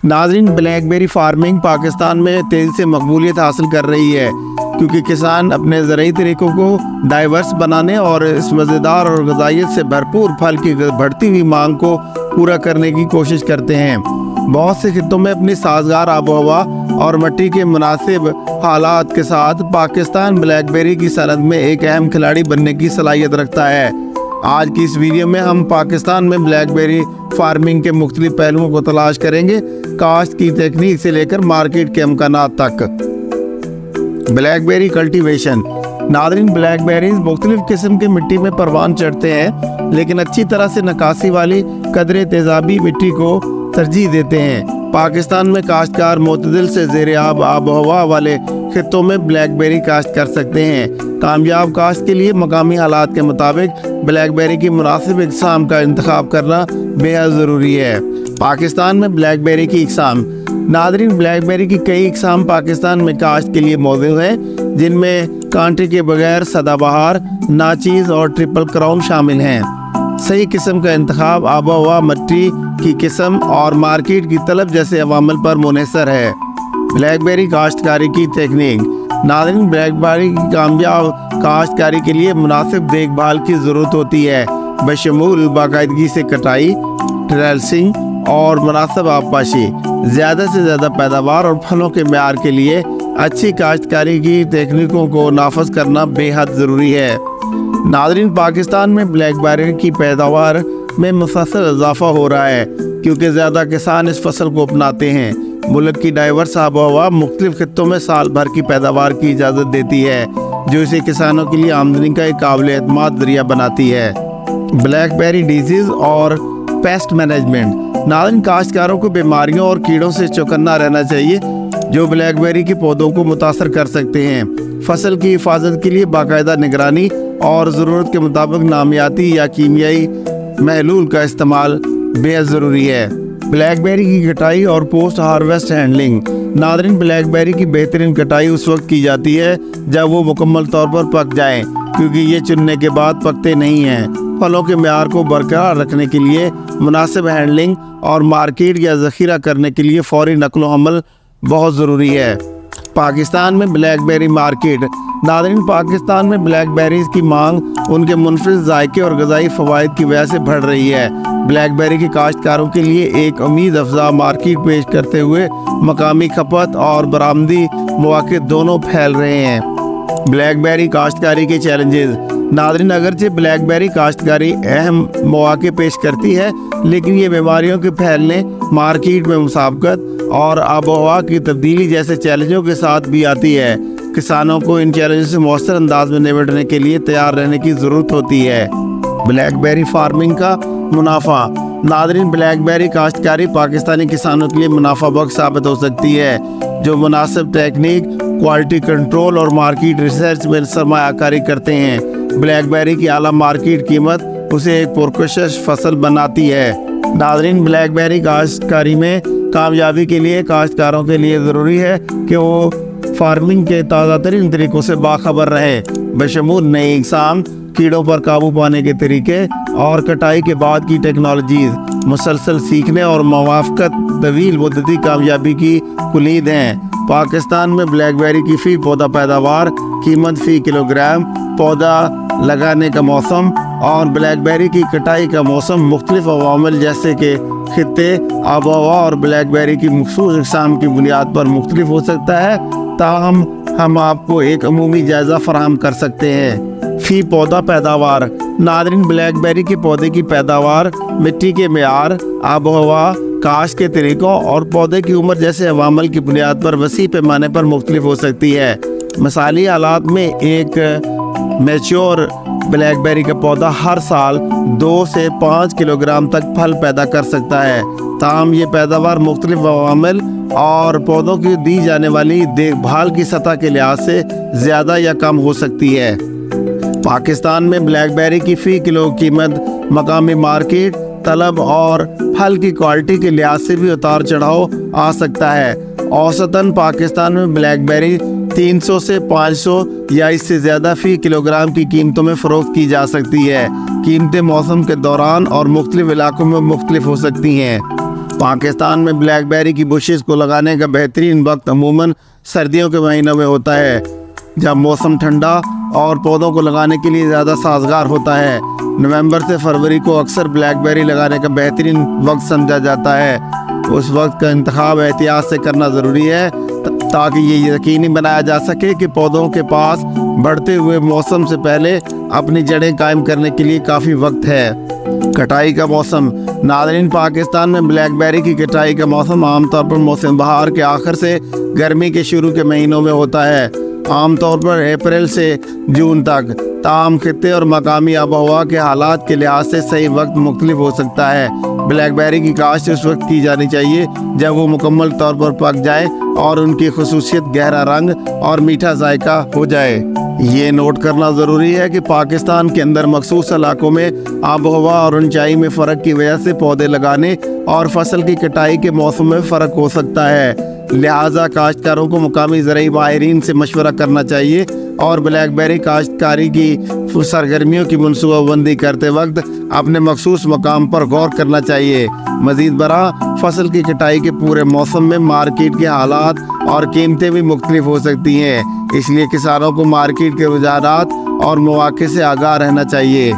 ناظرین، بلیک بیری فارمنگ پاکستان میں تیزی سے مقبولیت حاصل کر رہی ہے کیونکہ کسان اپنے زرعی طریقوں کو ڈائیورس بنانے اور اس مزیدار اور غذائیت سے بھرپور پھل کی بڑھتی ہوئی مانگ کو پورا کرنے کی کوشش کرتے ہیں۔ بہت سے خطوں میں اپنی سازگار آب و ہوا اور مٹی کے مناسب حالات کے ساتھ پاکستان بلیک بیری کی صنعت میں ایک اہم کھلاڑی بننے کی صلاحیت رکھتا ہے۔ آج کی اس ویڈیو میں ہم پاکستان میں بلیک بیری فارمنگ کے مختلف پہلوؤں کو تلاش کریں گے، کاشت کی تکنیک سے لے کر مارکیٹ کے امکانات تک۔ بلیک بیری کلٹیویشن۔ ناظرین، بلیک بیریز مختلف قسم کے مٹی میں پروان چڑھتے ہیں، لیکن اچھی طرح سے نکاسی والی قدرے تیزابی مٹی کو ترجیح دیتے ہیں۔ پاکستان میں کاشتکار معتدل سے زیر آب و ہوا والے خطوں میں بلیک بیری کاشت کر سکتے ہیں۔ کامیاب کاشت کے لیے مقامی حالات کے مطابق بلیک بیری کی مناسب اقسام کا انتخاب کرنا بے حد ضروری ہے۔ پاکستان میں بلیک بیری کی اقسام۔ ناظرین، بلیک بیری کی کئی اقسام پاکستان میں کاشت کے لیے موجود ہیں، جن میں کانٹے کے بغیر سدا بہار، ناچیز اور ٹرپل کراؤن شامل ہیں۔ صحیح قسم کا انتخاب آب و ہوا، مٹی کی قسم اور مارکیٹ کی طلب جیسے عوامل پر منحصر ہے۔ بلیک بیری کاشتکاری کی تکنیک۔ ناظرین، بلیک بیری کی کامیاب کاشتکاری کے لیے مناسب دیکھ بھال کی ضرورت ہوتی ہے، بشمول باقاعدگی سے کٹائی، ٹریلسنگ اور مناسب آبپاشی۔ زیادہ سے زیادہ پیداوار اور پھلوں کے معیار کے لیے اچھی کاشتکاری کی تکنیکوں کو نافذ کرنا بے حد ضروری ہے۔ ناظرین، پاکستان میں بلیک بیری کی پیداوار میں مسلسل اضافہ ہو رہا ہے کیونکہ زیادہ کسان اس فصل کو اپناتے ہیں۔ ملک کی ڈائیورس آب و ہوا مختلف خطوں میں سال بھر کی پیداوار کی اجازت دیتی ہے، جو اسے کسانوں کے لیے آمدنی کا ایک قابل اعتماد ذریعہ بناتی ہے۔ بلیک بیری ڈیزیز اور پیسٹ مینجمنٹ۔ ناظرین، کاشتکاروں کو بیماریوں اور کیڑوں سے چوکنا رہنا چاہیے جو بلیک بیری کے پودوں کو متاثر کر سکتے ہیں۔ فصل کی حفاظت کے لیے باقاعدہ نگرانی اور ضرورت کے مطابق نامیاتی یا کیمیائی محلول کا استعمال بے حد ضروری ہے۔ بلیک بیری کی کٹائی اور پوسٹ ہارویسٹ ہینڈلنگ۔ ناظرین، بلیک بیری کی بہترین کٹائی اس وقت کی جاتی ہے جب وہ مکمل طور پر پک جائیں، کیونکہ یہ چننے کے بعد پکتے نہیں ہیں۔ پھلوں کے معیار کو برقرار رکھنے کے لیے مناسب ہینڈلنگ اور مارکیٹ یا ذخیرہ کرنے کے لیے فوری نقل و حمل بہت ضروری ہے۔ پاکستان میں بلیک بیری مارکیٹ۔ ناظرین، پاکستان میں بلیک بیریز کی مانگ ان کے منفرد ذائقے اور غذائی فوائد کی وجہ سے بڑھ رہی ہے۔ بلیک بیری کے کاشتکاروں کے لیے ایک امید افزا مارکیٹ پیش کرتے ہوئے مقامی کھپت اور برآمدی مواقع دونوں پھیل رہے ہیں۔ بلیک بیری کاشتکاری کے چیلنجز۔ ناظرین، اگرچہ بلیک بیری کاشتکاری اہم مواقع پیش کرتی ہے، لیکن یہ بیماریوں کے پھیلنے، مارکیٹ میں مسابقت اور آب و ہوا کی تبدیلی جیسے چیلنجوں کے ساتھ بھی آتی ہے۔ کسانوں کو ان چیلنجوں سے مؤثر انداز میں نمٹنے کے لیے تیار رہنے کی ضرورت ہوتی ہے۔ بلیک بیری فارمنگ کا منافع۔ ناظرین، بلیک بیری کاشتکاری پاکستانی کسانوں کے لیے منافع بخش ثابت ہو سکتی ہے جو مناسب ٹیکنیک، کوالٹی کنٹرول اور مارکیٹ ریسرچ میں سرمایہ کاری کرتے ہیں۔ بلیک بیری کی اعلیٰ مارکیٹ قیمت اسے ایک پرکشش فصل بناتی ہے۔ ناظرین، بلیک بیری کاشتکاری میں کامیابی کے لیے کاشتکاروں کے لیے ضروری ہے کہ وہ فارمنگ کے تازہ ترین طریقوں سے باخبر رہیں، بشمول نئی اقسام، کیڑوں پر قابو پانے کے طریقے اور کٹائی کے بعد کی ٹیکنالوجیز۔ مسلسل سیکھنے اور موافقت طویل مدتی کامیابی کی کلید ہیں۔ پاکستان میں بلیک بیری کی فی پودا پیداوار، قیمت فی کلوگرام، پودا لگانے کا موسم اور بلیک بیری کی کٹائی کا موسم مختلف عوامل جیسے کہ خطے، آب و ہوا اور بلیک بیری کی مخصوص اقسام کی بنیاد پر مختلف ہو سکتا ہے، تاہم ہم آپ کو ایک عمومی جائزہ فراہم کر سکتے ہیں۔ فی پودا پیداوار۔ ناظرین، بلیک بیری کے پودے کی پیداوار مٹی کے معیار، آب و ہوا، کاشت کے طریقوں اور پودے کی عمر جیسے عوامل کی بنیاد پر وسیع پیمانے پر مختلف ہو سکتی ہے۔ مثالی حالات میں ایک میچور بلیک بیری کا پودا ہر سال 2 سے 5 کلوگرام تک پھل پیدا کر سکتا ہے، تاہم یہ پیداوار مختلف عوامل اور پودوں کی دی جانے والی دیکھ بھال کی سطح کے لحاظ سے زیادہ یا کم ہو سکتی ہے۔ پاکستان میں بلیک بیری کی فی کلو قیمت مقامی مارکیٹ، طلب اور پھل کی کوالٹی کے لحاظ سے بھی اتار چڑھاؤ آ سکتا ہے۔ اوسطاً پاکستان میں بلیک بیری 300 سے 500 یا اس سے زیادہ فی کلوگرام کی قیمتوں میں فروخت کی جا سکتی ہے۔ قیمتیں موسم کے دوران اور مختلف علاقوں میں مختلف ہو سکتی ہیں۔ پاکستان میں بلیک بیری کی بشز کو لگانے کا بہترین وقت عموماً سردیوں کے مہینوں میں ہوتا ہے، جب موسم ٹھنڈا اور پودوں کو لگانے کے لیے زیادہ سازگار ہوتا ہے۔ نومبر سے فروری کو اکثر بلیک بیری لگانے کا بہترین وقت سمجھا جاتا ہے۔ اس وقت کا انتخاب احتیاط سے کرنا ضروری ہے تاکہ یہ یقینی بنایا جا سکے کہ پودوں کے پاس بڑھتے ہوئے موسم سے پہلے اپنی جڑیں قائم کرنے کے لیے کافی وقت ہے۔ کٹائی کا موسم۔ ناظرین، پاکستان میں بلیک بیری کی کٹائی کا موسم عام طور پر موسم بہار کے آخر سے گرمی کے شروع کے مہینوں میں ہوتا ہے، عام طور پر اپریل سے جون تک۔ تاہم خطے اور مقامی آب و ہوا کے حالات کے لحاظ سے صحیح وقت مختلف ہو سکتا ہے۔ بلیک بیری کی کاشت اس وقت کی جانی چاہیے جب وہ مکمل طور پر پک جائے اور ان کی خصوصیت گہرا رنگ اور میٹھا ذائقہ ہو جائے۔ یہ نوٹ کرنا ضروری ہے کہ پاکستان کے اندر مخصوص علاقوں میں آب و ہوا اور اونچائی میں فرق کی وجہ سے پودے لگانے اور فصل کی کٹائی کے موسم میں فرق ہو سکتا ہے، لہٰذا کاشتکاروں کو مقامی زرعی ماہرین سے مشورہ کرنا چاہیے اور بلیک بیری کاشتکاری کی سرگرمیوں کی منصوبہ بندی کرتے وقت اپنے مخصوص مقام پر غور کرنا چاہیے۔ مزید برآں، فصل کی کٹائی کے پورے موسم میں مارکیٹ کے حالات اور قیمتیں بھی مختلف ہو سکتی ہیں، اس لیے کسانوں کو مارکیٹ کے رجحانات اور مواقع سے آگاہ رہنا چاہیے۔